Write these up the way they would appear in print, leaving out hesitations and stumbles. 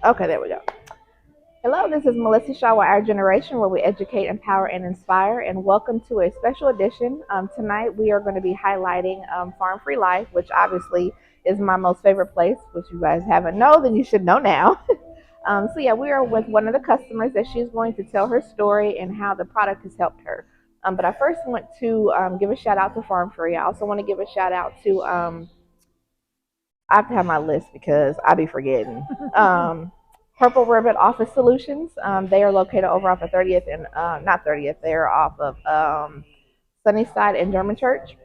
Okay, there we go. Hello, this is Melissa Shaw with Our Generation, where we educate, empower, and inspire. And welcome to a special edition. Tonight, we are going to be highlighting Pharmfree Life, which obviously is my most favorite place. Which you guys haven't known, then you should know now. So we are with one of the customers that she's going to tell her story and how the product has helped her. But I first want to give a shout out to Pharmfree. I also want to give a shout out to I have to have my list because I be forgetting. Purple Ribbon Office Solutions. They are located over off of 30th and not 30th. They're off of Sunnyside and German Church.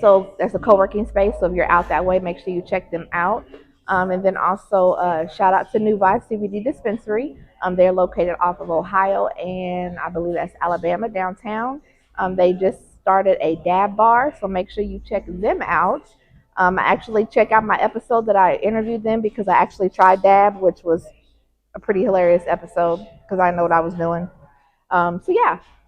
So there's a co-working space. So if you're out that way, make sure you check them out. And then also shout out to New Vibe CBD Dispensary. They're located off of Ohio and I believe that's Alabama downtown. They just started a dab bar, so make sure you check them out. I actually check out my episode that I interviewed them because I actually tried dab, which was a pretty hilarious episode because I know what I was doing. So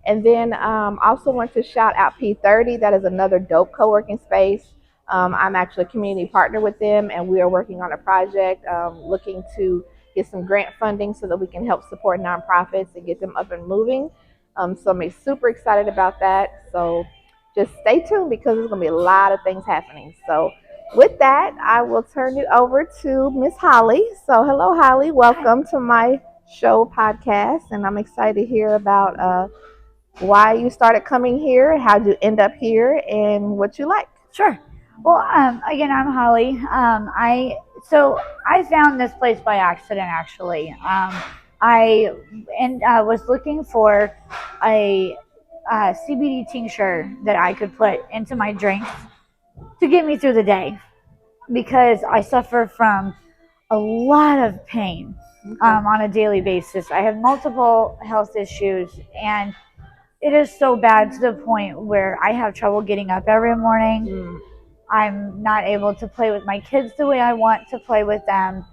and then also want to shout out P30. That is another dope co-working space. I'm actually a community partner with them, and we are working on a project looking to get some grant funding so that we can help support nonprofits and get them up and moving. So I'm super excited about that. So just stay tuned because there's going to be a lot of things happening. So with that, I will turn it over to Miss Holly. So hello, Holly. Welcome to my show podcast, and I'm excited to hear about why you started coming here, how you end up here, and what you like. Sure. Well, again, I'm Holly. I found this place by accident. Actually, I was looking for a CBD tincture that I could put into my drinks to get me through the day because I suffer from a lot of pain on a daily basis. I have multiple health issues, and it is so bad to the point where I have trouble getting up every morning. I'm not able to play with my kids the way I want to play with them.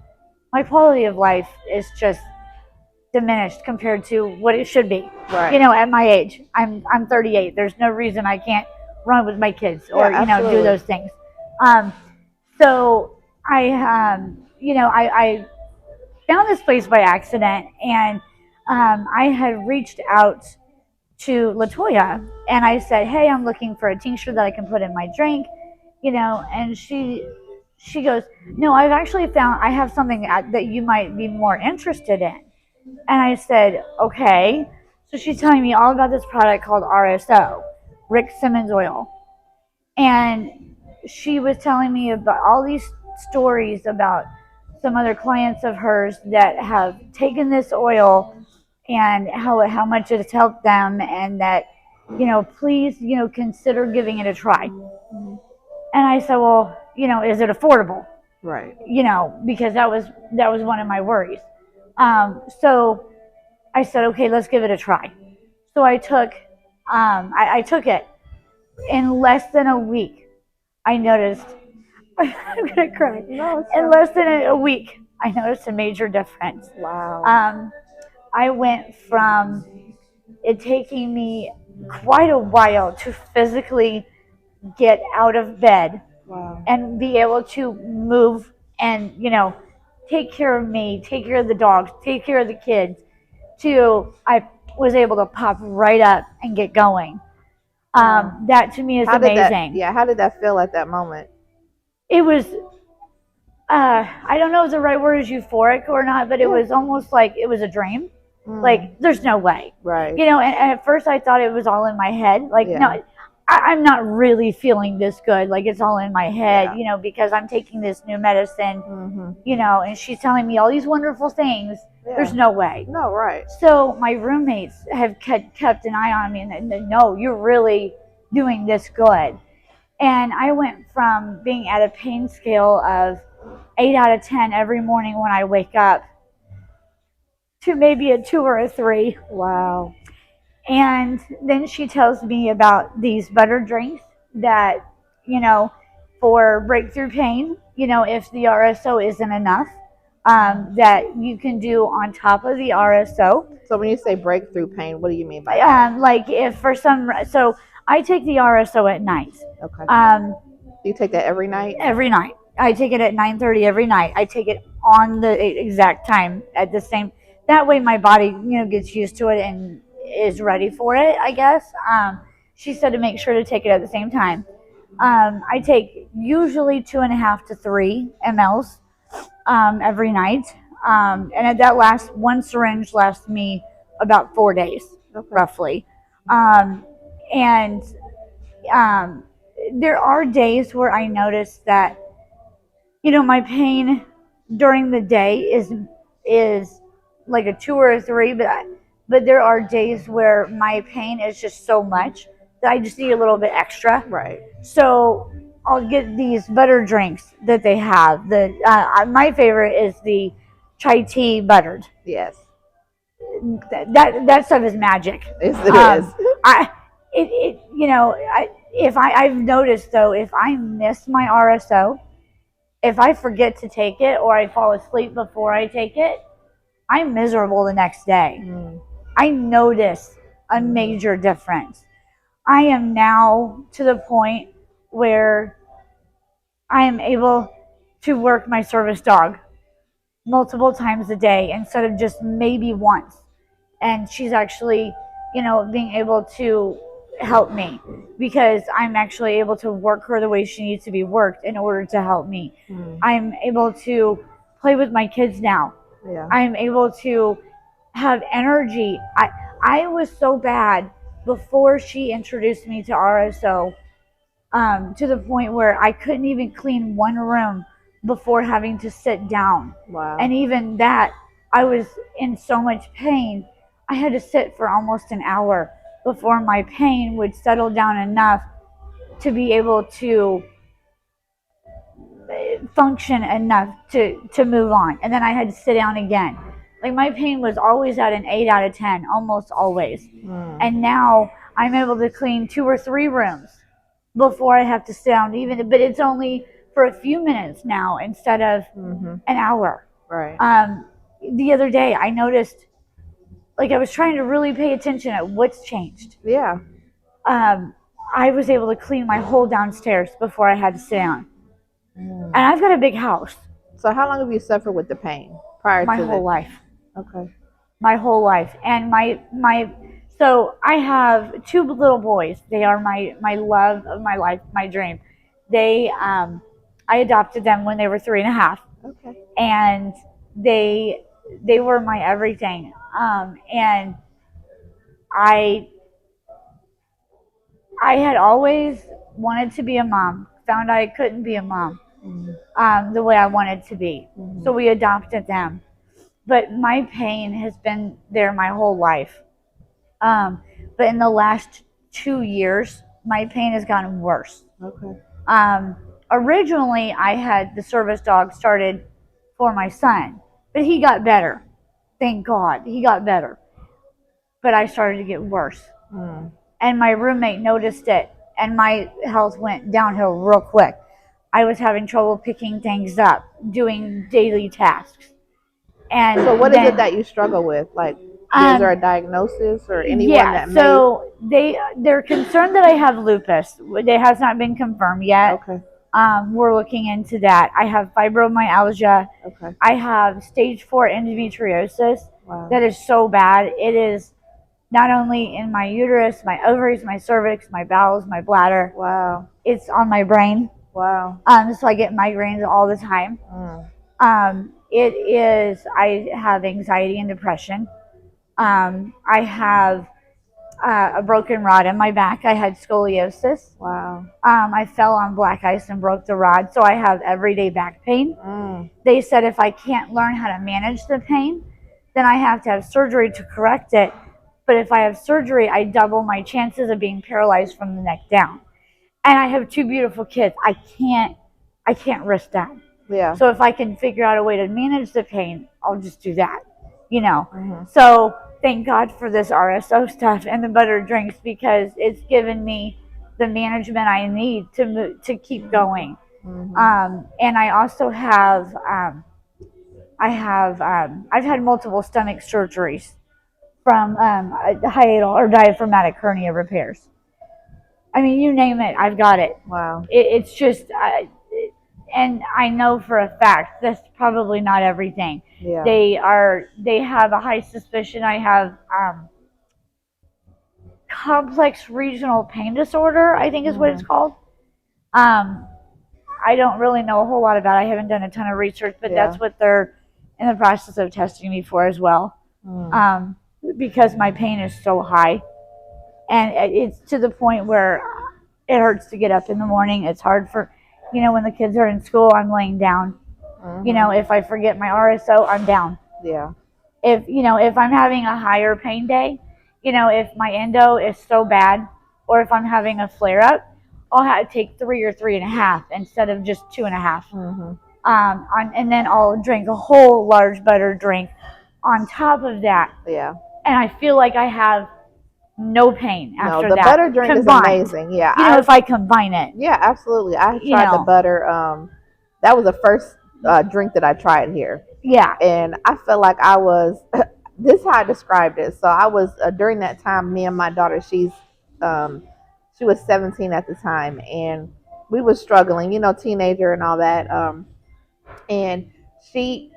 My quality of life is just diminished compared to what it should be. Right. You know, at my age, I'm 38. There's no reason I can't run with my kids or do those things. So I found this place by accident, and I had reached out to Latoya, and I said, "Hey, I'm looking for a tincture that I can put in my drink," and she goes, "No, I've actually found I have something that you might be more interested in." And I said, "Okay." So she's telling me all about this product called RSO, Rick Simmons oil, and she was telling me about all these stories about some other clients of hers that have taken this oil and how much it has helped them, and that please consider giving it a try. And I said, well, is it affordable? Right. Because that was one of my worries. So I said, okay, let's give it a try. So I took it. In less than a week, I noticed. I'm gonna cry. No, in less than a week, I noticed a major difference. Wow. I went from it taking me quite a while to physically get out of bed. Wow. And be able to move and take care of me, take care of the dogs, take care of the kids, to I was able to pop right up and get going. That to me is amazing. How did that feel at that moment? It was I don't know if the right word is euphoric or not, but it was almost like it was a dream. Like, there's no way. Right. And at first I thought it was all in my head. Like, no, I'm not really feeling this good. Like, it's all in my head, because I'm taking this new medicine, and she's telling me all these wonderful things. Yeah. There's no way. No, right. So my roommates have kept an eye on me, and they know you're really doing this good. And I went from being at a pain scale of 8 out of 10 every morning when I wake up to maybe a 2 or a 3. Wow. And then she tells me about these butter drinks that, for breakthrough pain, if the RSO isn't enough, that you can do on top of the RSO. So when you say breakthrough pain, what do you mean by that? Like if for so I take the RSO at night. Okay. You take that every night? Every night. I take it at 9:30 every night. I take it on the exact time at the same. That way, my body, gets used to it and is ready for it. I guess. She said to make sure to take it at the same time. I take usually 2.5 to 3 mLs every night, and that lasts. One syringe lasts me about 4 days, Okay. roughly. Um, and um, there are days where I notice that my pain during the day is like a 2 or a 3, but there are days where my pain is just so much that I just need a little bit extra. Right. So I'll get these butter drinks that they have. My favorite is the chai tea buttered. Yes. That stuff is magic. Yes, it is. I it if I've noticed though, if I miss my RSO, if I forget to take it or I fall asleep before I take it, I'm miserable the next day. I notice a major difference. I am now to the point where I am able to work my service dog multiple times a day instead of just maybe once. And she's actually, being able to help me because I'm actually able to work her the way she needs to be worked in order to help me. I'm able to play with my kids now. Yeah. I'm able to have energy. I was so bad before she introduced me to RSO, to the point where I couldn't even clean one room before having to sit down. Wow. And even that, I was in so much pain, I had to sit for almost an hour before my pain would settle down enough to be able to function enough to move on. And then I had to sit down again. Like my pain was always at an 8 out of 10, almost always. And now I'm able to clean 2 or 3 rooms before I have to sit down, but it's only for a few minutes now instead of an hour. Right. The other day I noticed, like I was trying to really pay attention at what's changed. Yeah. I was able to clean my whole downstairs before I had to sit down. And I've got a big house. So how long have you suffered with the pain prior My to whole life. Okay. My whole life. And so I have 2 little boys. They are my love of my life, my dream. I adopted them when they were 3.5. Okay. And they were my everything. And I had always wanted to be a mom. Found I couldn't be a mom the way I wanted to be. So we adopted them. But my pain has been there my whole life. But in the last 2 years, my pain has gotten worse. Okay. Originally, I had the service dog started for my son, but he got better. Thank God, he got better. But I started to get worse. And my roommate noticed it, and my health went downhill real quick. I was having trouble picking things up, doing daily tasks. And so what is it that you struggle with? Like, is there a diagnosis or anyone that may? So they're concerned that I have lupus. It has not been confirmed yet. Okay. We're looking into that. I have fibromyalgia. Okay. I have stage 4 endometriosis. Wow. That is so bad. It is not only in my uterus, my ovaries, my cervix, my bowels, my bladder. Wow. It's on my brain. Wow. So I get migraines all the time. I have anxiety and depression. I have a broken rod in my back. I had scoliosis. Wow. I fell on black ice and broke the rod, so I have everyday back pain. They said if I can't learn how to manage the pain, then I have to have surgery to correct it. But if I have surgery, I double my chances of being paralyzed from the neck down. And I have 2 beautiful kids. I can't risk that. Yeah. So if I can figure out a way to manage the pain, I'll just do that. So thank God for this RSO stuff and the butter drinks, because it's given me the management I need to keep going. And I also have I've had multiple stomach surgeries from hiatal or diaphragmatic hernia repairs. I mean, you name it, I've got it. Wow. It's just and I know for a fact that's probably not everything. Yeah. They have a high suspicion I have complex regional pain disorder, I think is what it's called. Um, I don't really know a whole lot about it. I haven't done a ton of research, but Yeah. that's what they're in the process of testing me for as well. Mm. Because my pain is so high, and it's to the point where it hurts to get up in the morning. It's hard for, when the kids are in school, I'm laying down. If I forget my RSO, I'm down. Yeah. If I'm having a higher pain day, if my endo is so bad, or if I'm having a flare up, I'll have to take 3 or 3.5 instead of just 2.5. And then I'll drink a whole large butter drink on top of that. Yeah. And I feel like I have no pain after the that. Butter drink combined. is amazing. Yeah. If I combine it. Yeah, absolutely. I tried the butter. That was the first drink that I tried here. Yeah. And I felt like I was. This is how I described it. So I was during that time. Me and my daughter. She was 17 at the time, and we was struggling. Teenager and all that. And she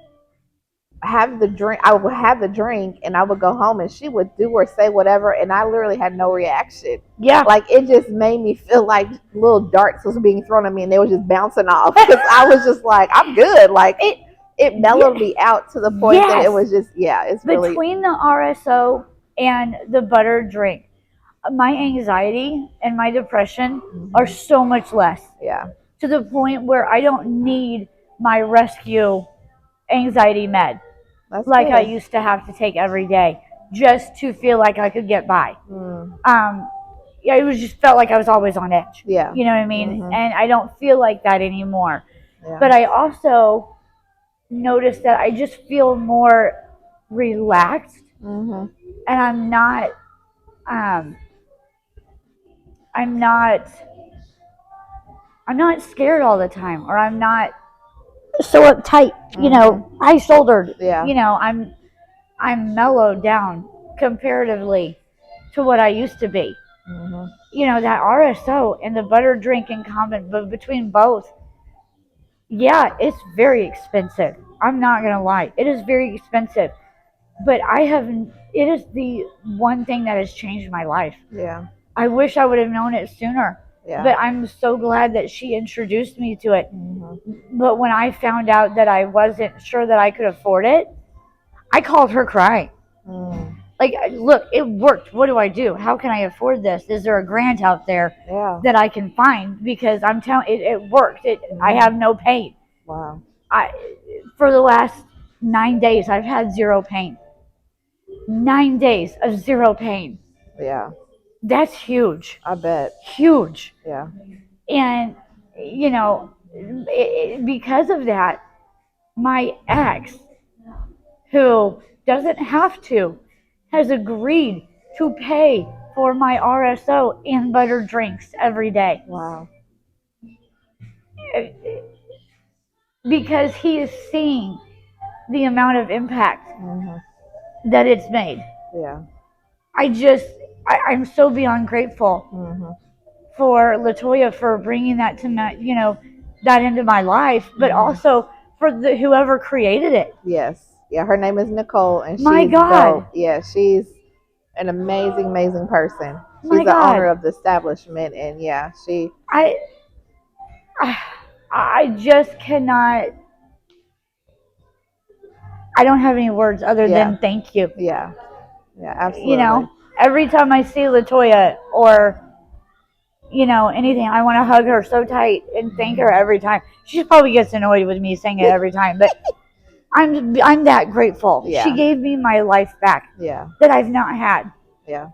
have the drink. I would have the drink, and I would go home, and she would do or say whatever, and I literally had no reaction. Yeah. Like it just made me feel like little darts was being thrown at me, and they were just bouncing off because I was just like, I'm good. Like it mellowed me out to the point that it was just it's really between the RSO and the butter drink. My anxiety and my depression are so much less. Yeah. To the point where I don't need my rescue anxiety med. That's like good. I used to have to take every day just to feel like I could get by. It was just felt like I was always on edge. Yeah. You know what I mean? And I don't feel like that anymore. Yeah. But I also noticed that I just feel more relaxed, and I'm not scared all the time, or I'm not so uptight, high shouldered. Yeah. I'm mellowed down comparatively to what I used to be. That RSO and the butter drink in common, but between both, it's very expensive. I'm not gonna lie, it is very expensive. But it is the one thing that has changed my life. Yeah. I wish I would have known it sooner. Yeah. But I'm so glad that she introduced me to it. But when I found out that I wasn't sure that I could afford it, I called her crying. Like, look, it worked. What do I do? How can I afford this? Is there a grant out there that I can find? Because I'm telling it worked. I have no pain. Wow. For the last 9 days, I've had zero pain. 9 days of zero pain. Yeah. That's huge. I bet. Huge. Yeah. And, because of that, my ex, who doesn't have to, has agreed to pay for my RSO and butter drinks every day. Wow. Because he is seeing the amount of impact that it's made. Yeah. I'm so beyond grateful for Latoya for bringing that to my, that into my life, but also for whoever created it. Yes. Yeah, her name is Nicole, and she's dope. Yeah, she's an amazing, amazing person. She's the owner of the establishment, and I just cannot. I don't have any words other than thank you. Yeah. Yeah, absolutely. Every time I see Latoya or anything, I want to hug her so tight and thank her every time. She probably gets annoyed with me saying it every time, but I'm that grateful. Yeah. She gave me my life back. Yeah. That I've not had. Yeah.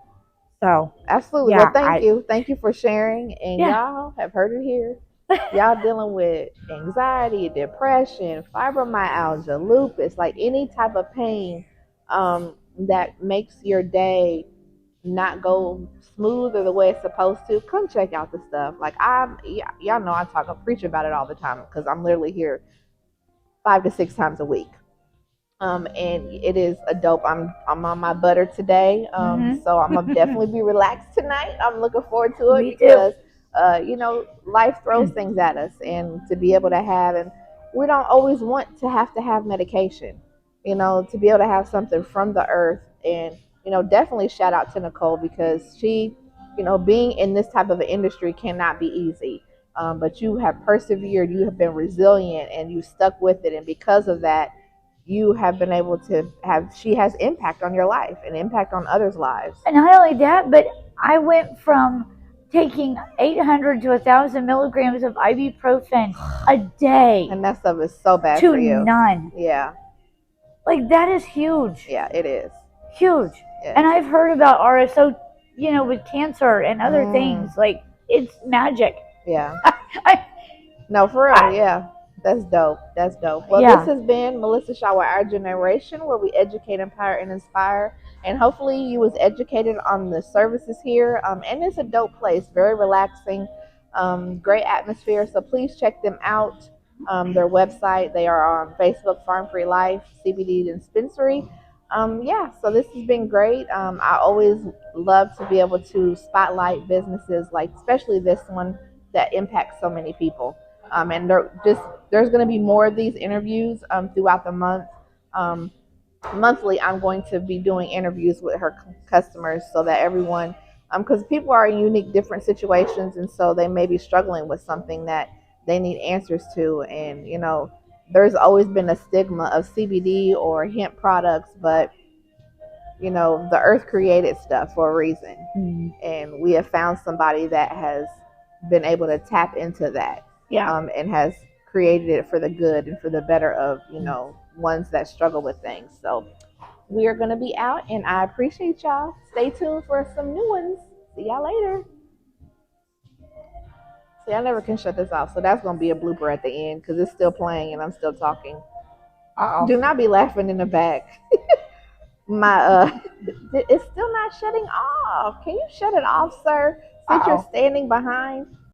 So absolutely. Well, thank you. Thank you for sharing. And y'all have heard it here. Y'all dealing with anxiety, depression, fibromyalgia, lupus, like any type of pain that makes your day not go smooth or the way it's supposed to, come check out the stuff. Like y'all know I preach about it all the time because I'm literally here 5 to 6 times a week. And it is a dope. I'm on my butter today, so I'm gonna definitely be relaxed tonight. I'm looking forward to it because life throws things at us, and to be able to have, and we don't always want to have medication, to be able to have something from the earth. And, definitely shout out to Nicole, because she, being in this type of an industry cannot be easy. But you have persevered, you have been resilient, and you stuck with it. And because of that, you have been able to have, she has impact on your life and impact on others' lives. And not only that, but I went from taking 800 to 1,000 milligrams of ibuprofen a day, and that stuff is so bad to for you. none. Yeah. Like, that is huge. Yeah, it is. Huge. Yeah. And I've heard about RSO, with cancer and other things. Like, it's magic. Yeah. No, for real. Yeah. That's dope. That's dope. Well, this has been Melissa Shaw, Our Generation, where we educate, empower, and inspire. And hopefully you was educated on the services here. And it's a dope place, very relaxing, great atmosphere. So please check them out. Their website, they are on Facebook, Pharmfree Life, CBD Dispensary. So this has been great. I always love to be able to spotlight businesses, like especially this one that impacts so many people. And there's going to be more of these interviews throughout the month. Monthly, I'm going to be doing interviews with her customers, so that everyone, because people are in unique, different situations, and so they may be struggling with something that they need answers to. And there's always been a stigma of CBD or hemp products, but the earth created stuff for a reason. And we have found somebody that has been able to tap into that. And has created it for the good and for the better of, ones that struggle with things. So we are going to be out, and I appreciate y'all. Stay tuned for some new ones. See y'all later. See, I never can shut this off, so that's going to be a blooper at the end, because it's still playing and I'm still talking. Uh-oh. Do not be laughing in the back. It's still not shutting off. Can you shut it off, sir? Since you're standing behind.